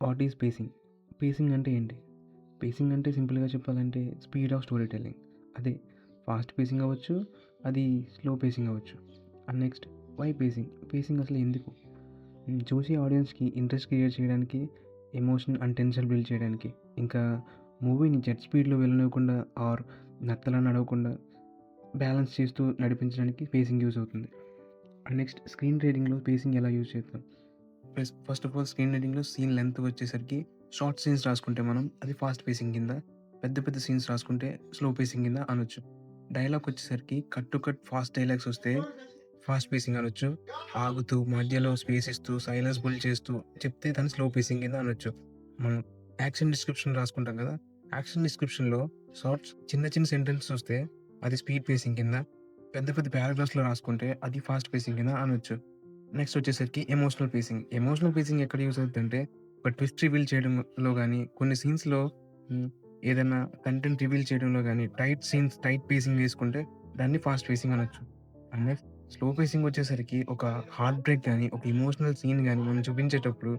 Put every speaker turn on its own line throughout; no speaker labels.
What is facing? Facing అంటే ఏంటి? Facing అంటే సింపుల్‌గా చెప్పాలంటే స్పీడ్ ఆఫ్ స్టోరీ టెల్లింగ్. అదే ఫాస్ట్ పేసింగ్ అవ్వచ్చు, అది స్లో పేసింగ్ అవ్వచ్చు. And next why pacing? Pacing అసలు ఎందుకు? చూసే ఆడియన్స్‌కి ఇంట్రెస్ట్ క్రియేట్ చేయడానికి, ఎమోషన్ అండ్ టెన్షన్ బిల్డ్ చేయడానికి, ఇంకా మూవీని జెట్ స్పీడ్‌లో వెళ్ళనివ్వకుండా ఆర్ నత్తలా నడవకుండా బ్యాలెన్స్ చేస్తూ నడిపించడానికి పేసింగ్ యూజ్ అవుతుంది. అండ్ నెక్స్ట్ స్క్రీన్ రీడింగ్‌లో పేసింగ్ ఎలా యూజ్ చేస్తాం? ఫస్ట్ ఆఫ్ ఆల్ స్క్రీన్ రీడింగ్‌లో సీన్ లెంత్ వచ్చేసరికి షార్ట్ సీన్స్ రాసుకుంటే మనం అది ఫాస్ట్ పేసింగ్ కింద, పెద్ద పెద్ద సీన్స్ రాసుకుంటే స్లో పేసింగ్ కింద అనొచ్చు. డైలాగ్ వచ్చేసరికి cut to cut fast dialogues వస్తే ఫాస్ట్ పేసింగ్ అనొచ్చు. ఆగుతూ, మధ్యలో స్పేస్ ఇస్తూ, సైలెన్స్ బిల్డ్ చేస్తూ చెప్తే దాన్ని స్లో పేసింగ్ కింద అనొచ్చు. మనం యాక్షన్ డిస్క్రిప్షన్ రాసుకుంటాం కదా! యాక్షన్ డిస్క్రిప్షన్‌లో షార్ట్స్ చిన్న చిన్న సెంటెన్సెస్ వస్తే అది స్పీడ్ పేసింగ్ కింద, పెద్ద పెద్ద పారాగ్రాఫ్స్‌లో రాసుకుంటే అది ఫాస్ట్ పేసింగ్ కింద అనొచ్చు. నెక్స్ట్ వచ్చేసరికి ఎమోషనల్ పేసింగ్. ఎమోషనల్ పేసింగ్ ఎక్కడ యూజ్ అవుద్దంటే, ఒక ట్విస్ట్ రివీల్ చేయడంలో గానీ, కొన్ని సీన్స్‌లో హ్మ్, ఏదైనా కంటెంట్ రివీల్ చేయడంలో గానీ, టైట్ సీన్స్, టైట్ పేసింగ్ వేసుకుంటే దాన్ని ఫాస్ట్ పేసింగ్ అనొచ్చు. అండ్ నెక్స్ట్ స్లో పేసింగ్ వచ్చేసరికి ఒక హార్ట్ బ్రేక్ గానీ, ఒక ఎమోషనల్ సీన్ గానీ మనం చూపించేటప్పుడు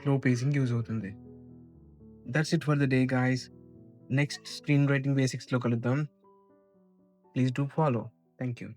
స్లో పేసింగ్ యూజ్ అవుతుంది. That's it for the day guys. Next screen writing బేసిక్స్‌లో కలుద్దాం. Please do follow. Thank you.